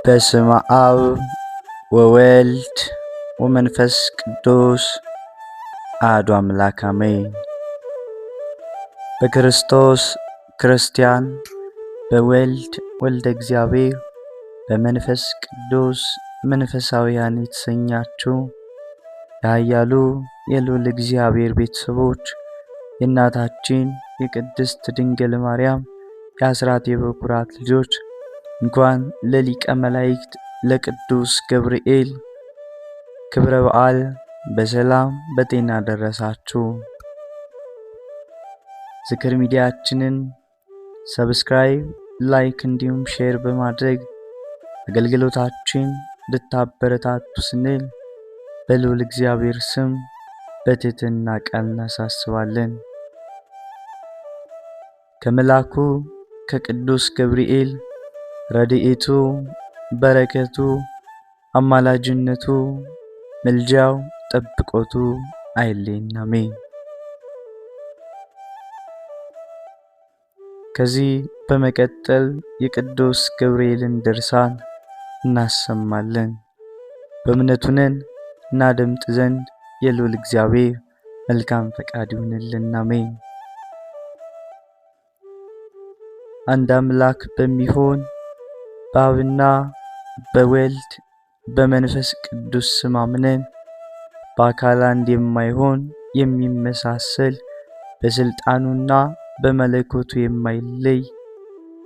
በስመ አብ ወወልድ ወመንፈስ ቅዱስ አሐዱ አምላክ አሜን። በክርስቶስ ክርስቲያን፣ በወልድ ወልደ እግዚአብሔር፣ በመንፈስ ቅዱስ መንፈሳውያን የተሰኛችሁ የኃያሉ የልዑል እግዚአብሔር ቤተሰቦች የእናታችን የቅድስት ድንግል ማርያም የአስራት የበኩራት ልጆች እንኳን ለሊቀ መላእክት ለቅዱስ ገብርኤል ክብረ በዓል በሰላም በጤና ደረሳችሁ። ዝክር ሚዲያችንን ሰብስክራይብ፣ ላይክ እንዲሁም ሼር በማድረግ አገልግሎታችን እንድታበረታቱ ስንል በልዑል እግዚአብሔር ስም በትህትና ቃል እናሳስባለን። ከመልአኩ ከቅዱስ ገብርኤል ረድኤቱ፣ በረከቱ፣ አማላጅነቱ፣ ምልጃው፣ ጠብቆቱ አይለየን፣ አሜን። ከዚህ በመቀጠል የቅዱስ ገብርኤልን ድርሳን እናሰማለን። በእምነት ሆነን እናደምጥ ዘንድ የልዑል እግዚአብሔር መልካም ፈቃድ ይሁንልን፣ አሜን። አንድ አምላክ በሚሆን በአብና በወልድ በመንፈስ ቅዱስ ስም አምነን በአካል አንድ የማይሆን የሚመሳሰል በስልጣኑና በመለኮቱ የማይለይ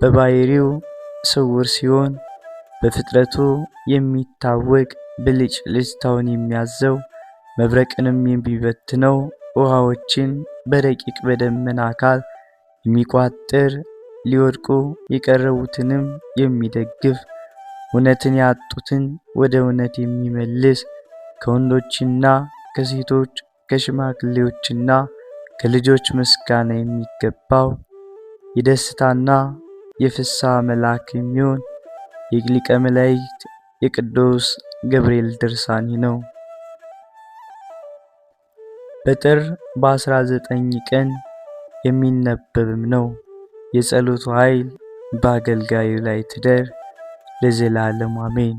በባህሪው ስውር ሲሆን በፍጥረቱ የሚታወቅ ብልጭልጭታውን የሚያዘው መብረቅንም የሚበትነው ውሃዎችን በረቂቅ በደመና አካል የሚቋጥር ሊወድቁ የቀረቡትንም የሚደግፍ እውነትን ያጡትን ወደ እውነት የሚመልስ ከወንዶችና ከሴቶች ከሽማግሌዎችና ከልጆች ምስጋና የሚገባው የደስታና የፍስሐ መልአክ የሚሆን የሊቀ መላእክት የቅዱስ ገብርኤል ድርሳን ነው። በጥር በ19 ቀን የሚነበብም ነው። የጸሎቱ ኃይል በአገልጋዩ ላይ ትደር ለዘላለም አሜን።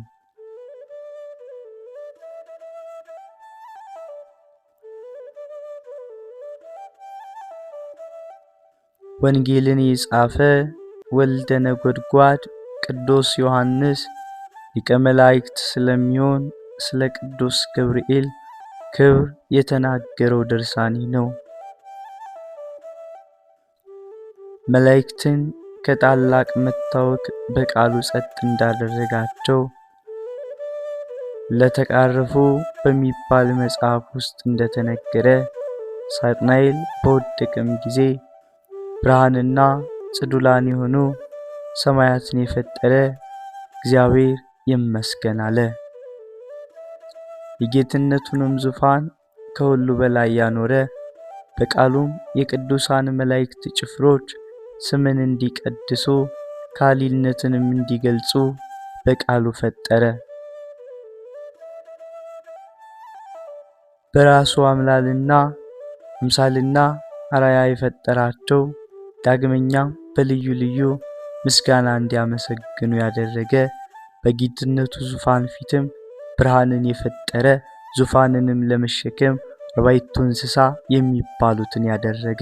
ወንጌልን የጻፈ ወልደ ነጎድጓድ ቅዱስ ዮሐንስ ሊቀ መላእክት ስለሚሆን ስለ ቅዱስ ገብርኤል ክብር የተናገረው ድርሳን ነው። መላእክትን ከታላቅ መታወክ በቃሉ ጸጥ እንዳደረጋቸው ለተቃረፉ በሚባል መጽሐፍ ውስጥ እንደተነገረ ሳጥናኤል በወደቀም ጊዜ ብርሃንና ጽዱላን የሆኑ ሰማያትን የፈጠረ እግዚአብሔር ይመስገን አለ። የጌትነቱንም ዙፋን ከሁሉ በላይ ያኖረ በቃሉም የቅዱሳን መላእክት ጭፍሮች ስምን እንዲቀድሱ ካሊልነትንም እንዲገልጹ በቃሉ ፈጠረ። በራሱ አምላልና አምሳልና አራያ የፈጠራቸው ዳግመኛም በልዩ ልዩ ምስጋና እንዲያመሰግኑ ያደረገ በጌትነቱ ዙፋን ፊትም ብርሃንን የፈጠረ ዙፋንንም ለመሸከም አርባዕቱ እንስሳ የሚባሉትን ያደረገ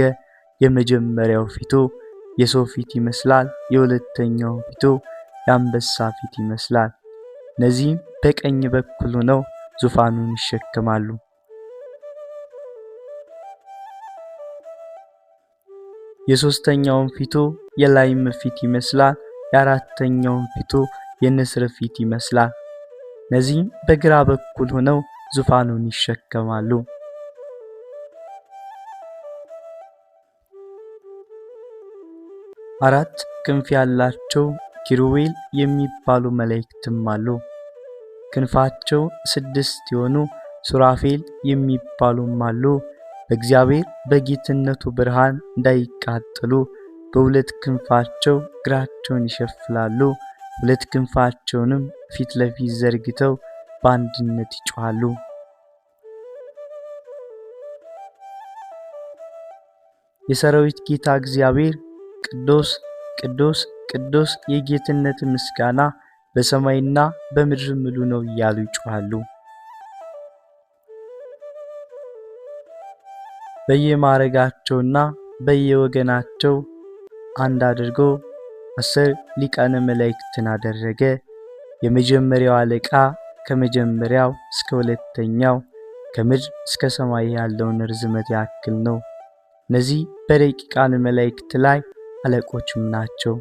የመጀመሪያው ፊቱ የሰው ፊት ይመስላል፣ የሁለተኛው ፊቱ የአንበሳ ፊት ይመስላል። እነዚህም በቀኝ በኩል ሆነው ዙፋኑን ይሸከማሉ። የሶስተኛውን ፊቱ የላይም ፊት ይመስላል፣ የአራተኛውን ፊቱ የንስር ፊት ይመስላል። እነዚህም በግራ በኩል ሆነው ዙፋኑን ይሸከማሉ። አራት ክንፍ ያላቸው ኪሩቤል የሚባሉ መላእክትም አሉ። ክንፋቸው 6 የሆኑ ሱራፌል የሚባሉም አሉ። በእግዚአብሔር በጌትነቱ ብርሃን እንዳይቃጠሉ በሁለት ክንፋቸው እግራቸውን ይሸፍላሉ። ሁለት ክንፋቸውንም ፊት ለፊት ዘርግተው በአንድነት ይጮኻሉ። የሰራዊት ጌታ እግዚአብሔር ቅዱስ ቅዱስ ቅዱስ የጌትነት ምስጋና በሰማይና በምድር ምሉ ነው እያሉ ይጮኻሉ። በየማዕረጋቸውና በየወገናቸው አንድ አድርጎ 10 ሊቃነ መላእክትን አደረገ። የመጀመሪያው አለቃ ከመጀመሪያው እስከ ሁለተኛው ከምድር እስከ ሰማይ ያለውን ርዝመት ያክል ነው። እነዚህ በደቂቃነ መላእክት ላይ አለቆችም ናቸው።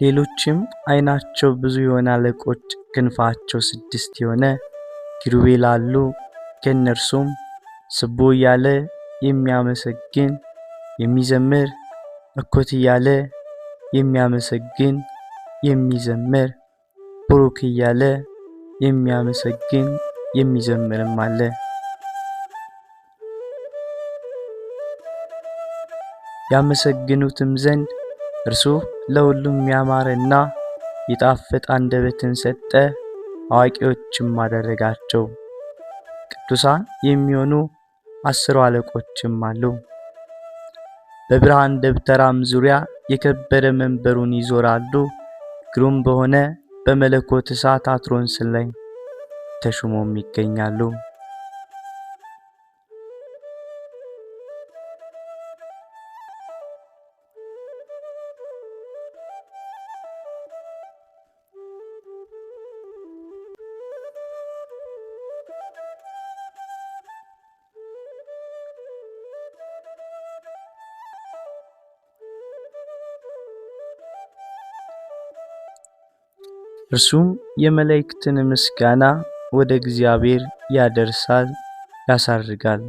ሌሎችም ዓይናቸው ብዙ የሆነ አለቆች ክንፋቸው 6 የሆነ ኪሩቤል አሉ። ከእነርሱም ስቦ እያለ የሚያመሰግን የሚዘምር፣ እኮት እያለ የሚያመሰግን የሚዘምር፣ ቡሩክ እያለ የሚያመሰግን የሚዘምርም አለ። ያመሰግኑትም ዘንድ እርሱ ለሁሉም ያማረና የጣፈጠ አንደበትን ሰጠ፣ አዋቂዎችም አደረጋቸው። ቅዱሳን የሚሆኑ 10 አለቆችም አሉ። በብርሃን ደብተራም ዙሪያ የከበረ መንበሩን ይዞራሉ። ግሩም በሆነ በመለኮት እሳት አትሮንስ ላይ ተሹሞም ይገኛሉ። እርሱም የመላእክትን ምስጋና ወደ እግዚአብሔር ያደርሳል ያሳርጋል።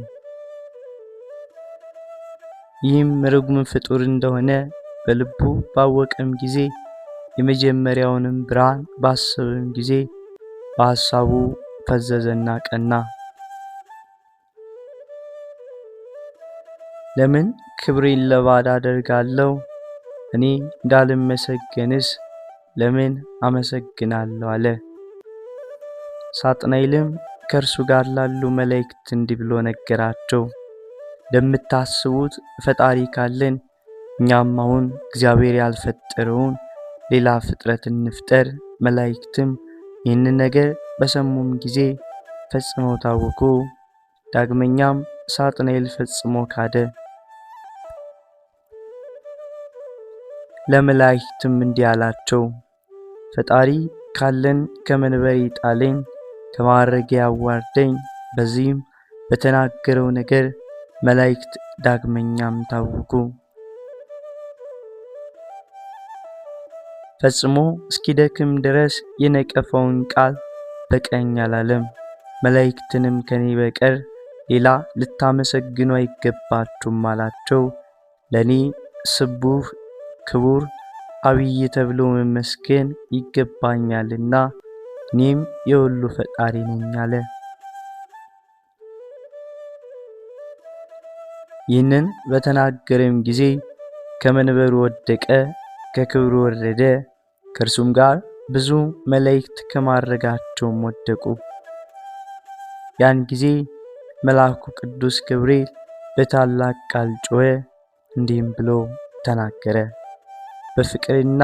ይህም ርጉም ፍጡር እንደሆነ በልቡ ባወቀም ጊዜ የመጀመሪያውንም ብርሃን ባሰበም ጊዜ በሐሳቡ ፈዘዘና ቀና። ለምን ክብሬን ለባዕድ አደርጋለሁ? እኔ እንዳልመሰገንስ ለምን አመሰግናለሁ አለ። ሳጥናኤልም ከእርሱ ጋር ላሉ መላእክት እንዲህ ብሎ ነገራቸው። እንደምታስቡት ፈጣሪ ካለን እኛም አሁን እግዚአብሔር ያልፈጠረውን ሌላ ፍጥረት እንፍጠር። መላእክትም ይህንን ነገር በሰሙም ጊዜ ፈጽመው ታወኩ። ዳግመኛም ሳጥናኤል ፈጽሞ ካደ። ለመላእክትም እንዲህ አላቸው፣ ፈጣሪ ካለን ከመንበሬ ጣለኝ፣ ከማዕረጌ ያዋርደኝ። በዚህም በተናገረው ነገር መላእክት ዳግመኛም ታወኩ። ፈጽሞ እስኪደክም ድረስ የነቀፈውን ቃል በቀኝ አላለም። መላእክትንም ከኔ በቀር ሌላ ልታመሰግኑ አይገባችሁም አላቸው። ለኔ ስቡህ ክቡር አብይ ተብሎ መመስገን ይገባኛልና እኔም የሁሉ ፈጣሪ ነኝ አለ። ይህንን በተናገረም ጊዜ ከመንበሩ ወደቀ፣ ከክብሩ ወረደ። ከእርሱም ጋር ብዙ መላእክት ከማዕረጋቸውም ወደቁ። ያን ጊዜ መልአኩ ቅዱስ ገብርኤል በታላቅ ቃል ጮኸ፣ እንዲህም ብሎ ተናገረ። በፍቅርና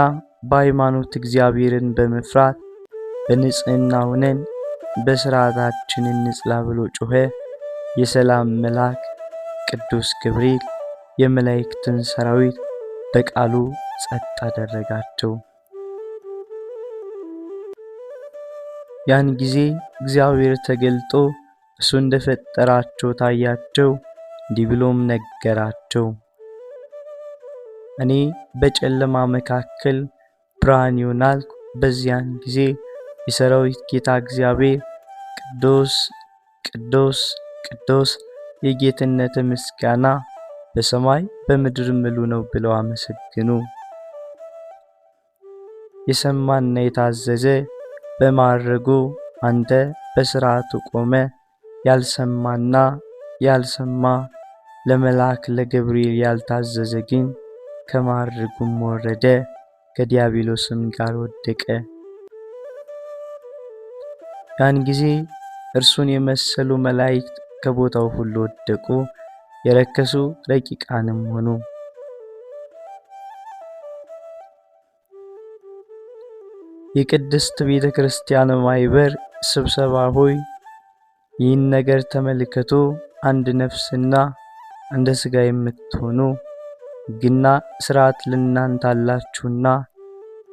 በሃይማኖት እግዚአብሔርን በመፍራት በንጽህና ሆነን በሥርዓታችን እንጽና ብሎ ጮኸ። የሰላም መልአክ ቅዱስ ገብርኤል የመላእክትን ሰራዊት በቃሉ ጸጥ አደረጋቸው። ያን ጊዜ እግዚአብሔር ተገልጦ እሱ እንደፈጠራቸው ታያቸው። እንዲህ ብሎም ነገራቸው፣ እኔ በጨለማ መካከል ብርሃን ይሆናል። በዚያን ጊዜ የሰራዊት ጌታ እግዚአብሔር ቅዱስ ቅዱስ ቅዱስ የጌትነት ምስጋና በሰማይ በምድር ምሉ ነው ብለው አመሰግኑ። የሰማና የታዘዘ በማዕረጉ አንተ በሥርዓቱ ቆመ። ያልሰማና ያልሰማ ለመልአክ ለገብርኤል ያልታዘዘ ግን ከማዕረጉም ወረደ፣ ከዲያብሎስም ጋር ወደቀ። ያን ጊዜ እርሱን የመሰሉ መላእክት ከቦታው ሁሉ ወደቁ። የረከሱ ረቂቃንም ሆኑ። የቅድስት ቤተ ክርስቲያን ማኅበር ስብሰባ ሆይ ይህን ነገር ተመልከቱ። አንድ ነፍስና እንደ ሥጋ የምትሆኑ ሕግና ሥርዓት ለእናንተ አላችሁና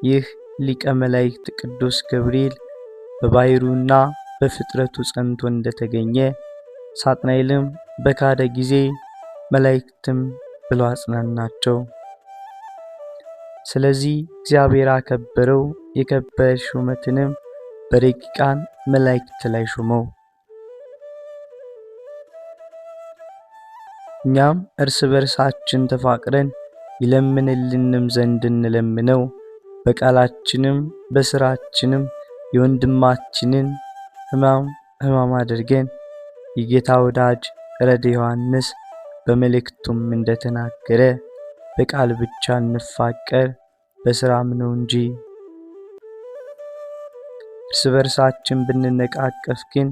ይህ ሊቀ መላእክት ቅዱስ ገብርኤል በባሕሩና በፍጥረቱ ጸንቶ እንደተገኘ ሳጥናኤልም በካደ ጊዜ መላእክትም ብሎ አጽናናቸው። ስለዚህ እግዚአብሔር አከበረው፣ የከበረ ሹመትንም በረቂቃን መላእክት ላይ ሾመው። እኛም እርስ በርሳችን ተፋቅረን ይለምንልንም ዘንድ እንለምነው። በቃላችንም በሥራችንም የወንድማችንን ሕማም አድርገን የጌታ ወዳጅ ረደ ዮሐንስ በመልእክቱም እንደተናገረ በቃል ብቻ እንፋቀር በሥራም ነው እንጂ። እርስ በርሳችን ብንነቃቀፍ ግን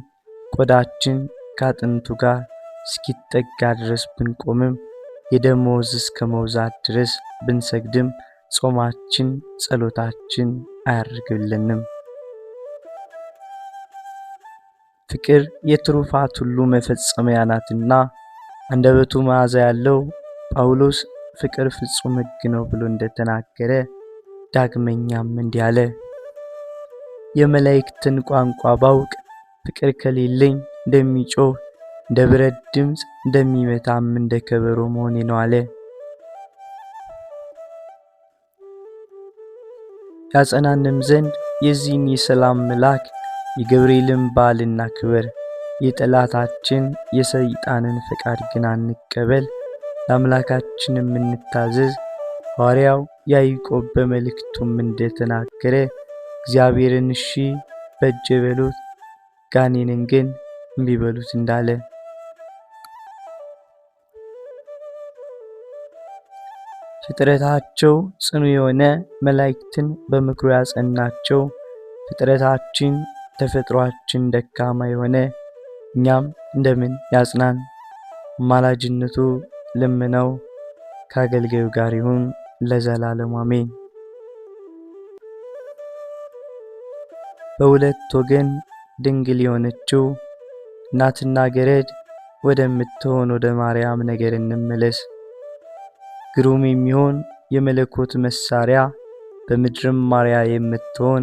ቆዳችን ከአጥንቱ ጋር እስኪጠጋ ድረስ ብንቆምም የደመወዝ እስከ መውዛት ድረስ ብንሰግድም ጾማችን ጸሎታችን አያርግልንም። ፍቅር የትሩፋት ሁሉ መፈጸሚያ ናትና አንደበቱ መዓዛ ያለው ጳውሎስ ፍቅር ፍጹም ሕግ ነው ብሎ እንደተናገረ ዳግመኛም እንዲህ አለ። የመላእክትን ቋንቋ ባውቅ ፍቅር ከሌለኝ እንደሚጮህ እንደ ብረት ድምፅ እንደሚመታም እንደ ከበሮ መሆኔ ነው አለ። ያጸናንም ዘንድ የዚህን የሰላም መልአክ የገብርኤልን በዓልና ክብር የጠላታችን የሰይጣንን ፈቃድ ግን አንቀበል፣ ለአምላካችንም እንታዘዝ። ሐዋርያው ያዕቆብ በመልእክቱም እንደተናገረ እግዚአብሔርን እሺ በእጅ በሉት ጋኔንን ግን እምቢ በሉት እንዳለ ፍጥረታቸው ጽኑ የሆነ መላእክትን በምክሩ ያጸናቸው። ፍጥረታችን ተፈጥሯችን ደካማ የሆነ እኛም እንደምን ያጽናን። አማላጅነቱ ልመናው ከአገልጋዩ ጋር ይሁን ለዘላለሙ አሜን። በሁለት ወገን ድንግል የሆነችው እናትና ገረድ ወደምትሆን ወደ ማርያም ነገር እንመለስ። ግሩም የሚሆን የመለኮት መሳሪያ በምድርም ማርያ የምትሆን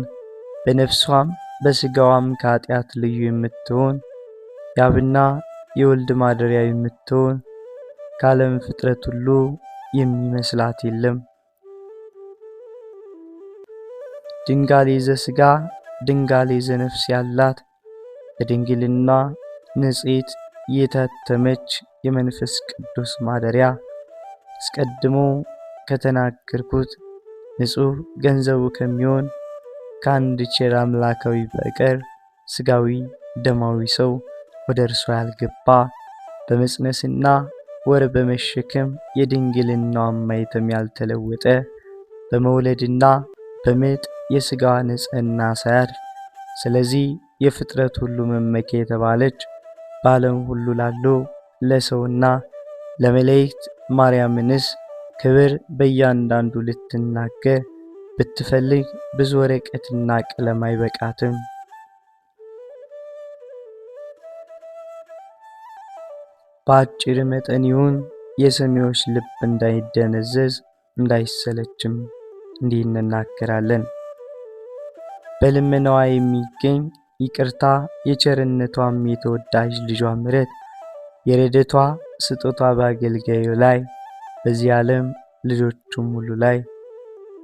በነፍሷም በሥጋዋም ከኃጢአት ልዩ የምትሆን የአብና የወልድ ማደሪያ የምትሆን ከዓለም ፍጥረት ሁሉ የሚመስላት የለም። ድንጋሌ ዘሥጋ ድንጋሌ ዘነፍስ ያላት በድንግልና ንጽሕት የታተመች የመንፈስ ቅዱስ ማደሪያ አስቀድሞ ከተናገርኩት ንጹሕ ገንዘቡ ከሚሆን ከአንድ ቸር አምላካዊ በቀር ሥጋዊ ደማዊ ሰው ወደ እርሷ ያልገባ በመጽነስና ወር በመሸከም የድንግልናዋን ማኅተም ያልተለወጠ በመውለድና በምጥ የሥጋዋ ንጽሕና ሳያድፍ ስለዚህ የፍጥረት ሁሉ መመኪያ የተባለች በዓለም ሁሉ ላሉ ለሰውና ለመላእክት ማርያምንስ ክብር በእያንዳንዱ ልትናገር ብትፈልግ ብዙ ወረቀትና ቀለም አይበቃትም። በአጭር መጠን ይሁን የሰሚዎች ልብ እንዳይደነዘዝ እንዳይሰለችም እንዲህ እንናገራለን። በልመናዋ የሚገኝ ይቅርታ የቸርነቷም የተወዳጅ ልጇ ምሕረት የረድኤቷ ስጦታ በአገልጋዩ ላይ በዚህ ዓለም ልጆቹም ሁሉ ላይ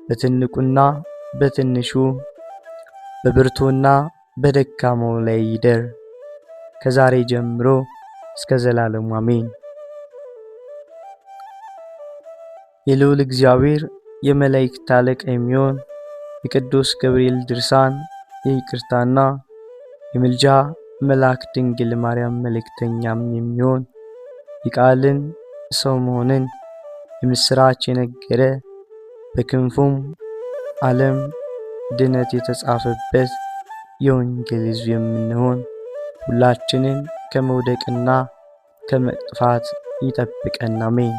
በትንቁና በትንሹ በብርቱና በደካማው ላይ ይደር ከዛሬ ጀምሮ እስከ ዘላለሙ አሜን። የልዑል እግዚአብሔር የመላእክት አለቃ የሚሆን የቅዱስ ገብርኤል ድርሳን የይቅርታና የምልጃ መልአክ ድንግል ማርያም መልእክተኛም የሚሆን የቃልን ሰው መሆንን የምስራች የነገረ በክንፉም ዓለም ድነት የተጻፈበት የወንጌል ሕዝብ የምንሆን ሁላችንን ከመውደቅና ከመጥፋት ይጠብቀን። አሜን።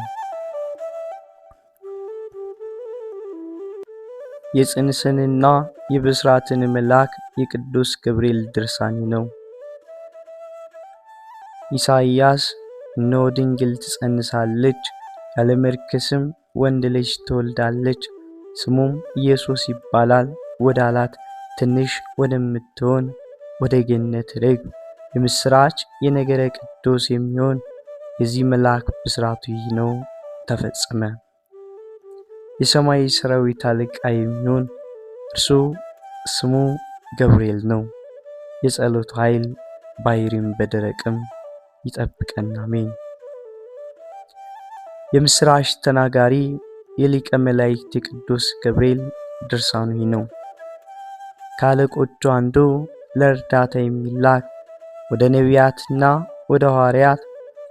የጽንስንና የብስራትን መልአክ የቅዱስ ገብርኤል ድርሳን ነው። ኢሳይያስ እነሆ ድንግል ትጸንሳለች፣ ያለ መርከስም ወንድ ልጅ ትወልዳለች፣ ስሙም ኢየሱስ ይባላል ወዳላት ትንሽ ወደምትሆን ወደ ገነት ርግብ የምስራች የነገረ ቅዱስ የሚሆን የዚህ መልአክ ብስራቱ ይህ ነው፣ ተፈጸመ። የሰማይ ሰራዊት አለቃ የሚሆን እርሱ ስሙ ገብርኤል ነው። የጸሎቱ ኃይል ባሕርን በደረቅም ይጠብቀን። አሜን። የምስራች ተናጋሪ የሊቀ መላእክት የቅዱስ ገብርኤል ድርሳኑ ይህ ነው። ከአለቆቹ አንዱ ለእርዳታ የሚላክ ወደ ነቢያትና ወደ ሐዋርያት፣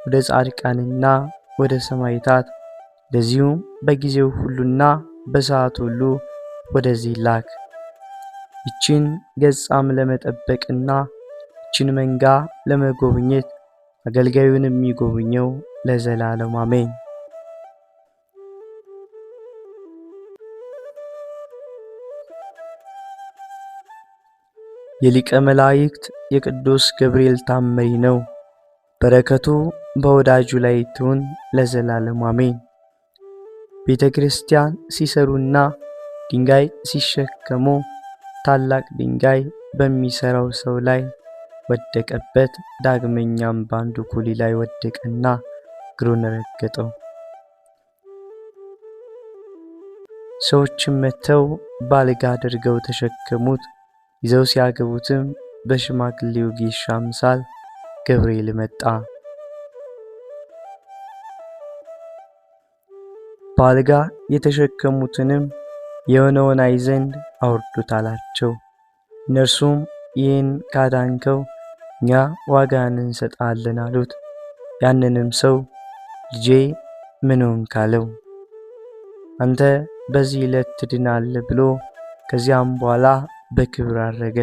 ወደ ጻድቃንና ወደ ሰማዕታት እንደዚሁም በጊዜው ሁሉና በሰዓቱ ሁሉ ወደዚህ ላክ። ይችን ገጻም ለመጠበቅና ይችን መንጋ ለመጎብኘት አገልጋዩን የሚጎብኘው ለዘላለም አሜን። የሊቀ መላእክት የቅዱስ ገብርኤል ታምሪ ነው። በረከቱ በወዳጁ ላይ ትሁን ለዘላለም አሜን። ቤተ ክርስቲያን ሲሰሩና ድንጋይ ሲሸከሙ ታላቅ ድንጋይ በሚሰራው ሰው ላይ ወደቀበት። ዳግመኛም በአንዱ ኩሊ ላይ ወደቀና እግሩን ረገጠው። ሰዎችም መተው ባልጋ አድርገው ተሸከሙት። ይዘው ሲያገቡትም በሽማግሌው ጌሻ አምሳል ገብርኤል መጣ። ባልጋ የተሸከሙትንም የሆነውን አይ ዘንድ አውርዱት አላቸው። እነርሱም ይህን ካዳንከው እኛ ዋጋን እንሰጣለን አሉት። ያንንም ሰው ልጄ ምን ሆንክ አለው። አንተ በዚህ ዕለት ትድናለህ ብሎ ከዚያም በኋላ በክብር አረገ።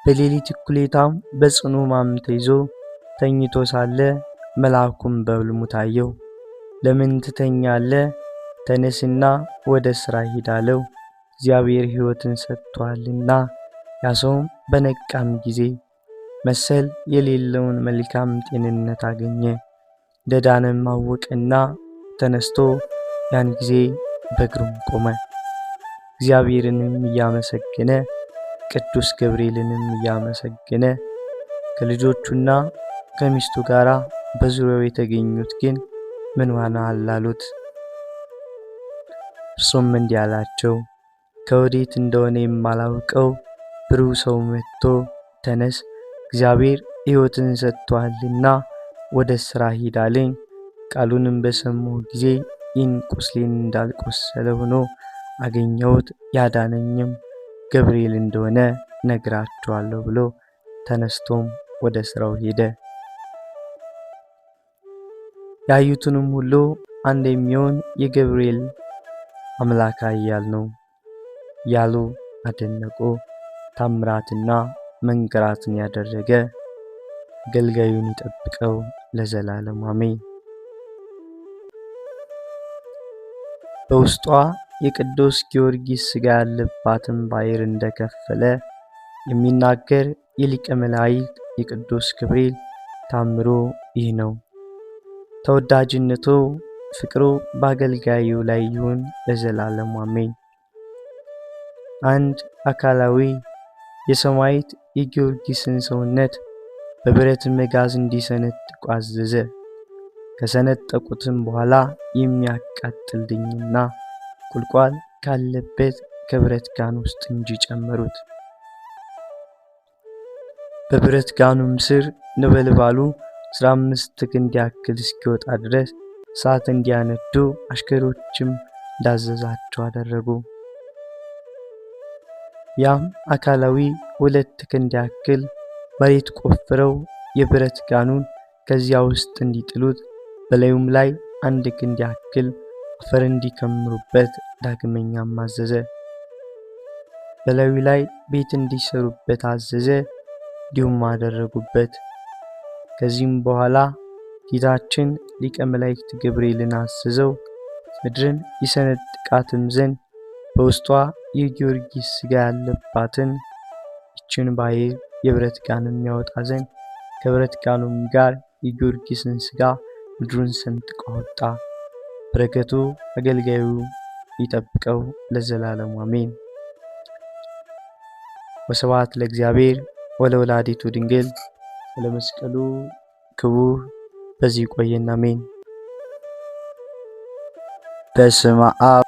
በሌሊት እኩሌታም በጽኑ ሕማም ተይዞ ተኝቶ ሳለ መልአኩም በሕልሙ ታየው። ለምን ትተኛለህ? ተነስና ወደ ሥራ ሂድ አለው። እግዚአብሔር ሕይወትን ሰጥቷልና። ያ ሰውም በነቃም ጊዜ መሰል የሌለውን መልካም ጤንነት አገኘ። እንደዳነም አወቀና ተነስቶ ያን ጊዜ በእግሩም ቆመ። እግዚአብሔርንም እያመሰገነ ቅዱስ ገብርኤልንም እያመሰገነ ከልጆቹና ከሚስቱ ጋር በዙሪያው የተገኙት ግን ምን ሆነሃል አሉት። እርሱም እንዲህ አላቸው፣ ከወዴት እንደሆነ የማላውቀው ብሩህ ሰው መጥቶ ተነስ፣ እግዚአብሔር ሕይወትን ሰጥቷልና ወደ ሥራ ሂድ አለኝ። ቃሉንም በሰማሁ ጊዜ ይህን ቁስሌን እንዳልቆሰለ ሆኖ አገኘሁት። ያዳነኝም ገብርኤል እንደሆነ ነግራችኋለሁ ብሎ ተነስቶም ወደ ሥራው ሄደ። ያዩትንም ሁሉ አንድ የሚሆን የገብርኤል አምላክ ኃያል ነው ያሉ አደነቁ። ታምራትና መንገራትን ያደረገ አገልጋዩን ይጠብቀው ለዘላለም አሜን። በውስጧ የቅዱስ ጊዮርጊስ ሥጋ ያለባትን ባሕር እንደከፈለ የሚናገር የሊቀ መላእክት የቅዱስ ገብርኤል ታምሮ ይህ ነው። ተወዳጅነቱ ፍቅሩ በአገልጋዩ ላይ ይሁን ለዘላለም አሜን። አንድ አካላዊ የሰማዕት የጊዮርጊስን ሰውነት በብረት መጋዝ እንዲሰነጥቁ አዘዘ። ከሰነጠቁትም በኋላ የሚያቃጥል ድኝና ቁልቋል ካለበት ከብረት ጋን ውስጥ እንዲጨመሩት። በብረት ጋኑም ስር ነበልባሉ 15 ክንድ ያክል እስኪወጣ ድረስ እሳት እንዲያነዱ አሽከሮችም እንዳዘዛቸው አደረጉ። ያም አካላዊ 2 ክንድ ያክል መሬት ቆፍረው የብረት ጋኑን ከዚያ ውስጥ እንዲጥሉት፣ በላዩም ላይ 1 ክንድ ያክል አፈር እንዲከምሩበት ዳግመኛም አዘዘ። በላዩ ላይ ቤት እንዲሰሩበት አዘዘ። እንዲሁም አደረጉበት። ከዚህም በኋላ ጌታችን ሊቀ መላእክት ገብርኤልን አዘዘው ምድርን ይሰነጥቃትም ዘንድ በውስጧ የጊዮርጊስ ሥጋ ያለባትን ይችን ባሕር የብረት ጋንም ያወጣ ዘንድ ከብረት ጋኑም ጋር የጊዮርጊስን ሥጋ ምድሩን ሰንጥቆ አወጣ። በረከቱ አገልጋዩ ይጠብቀው ለዘላለሙ አሜን። ወስብሐት ለእግዚአብሔር ወለወላዲቱ ድንግል ወለመስቀሉ ክቡር። በዚህ ቆየን። አሜን። በስመ አብ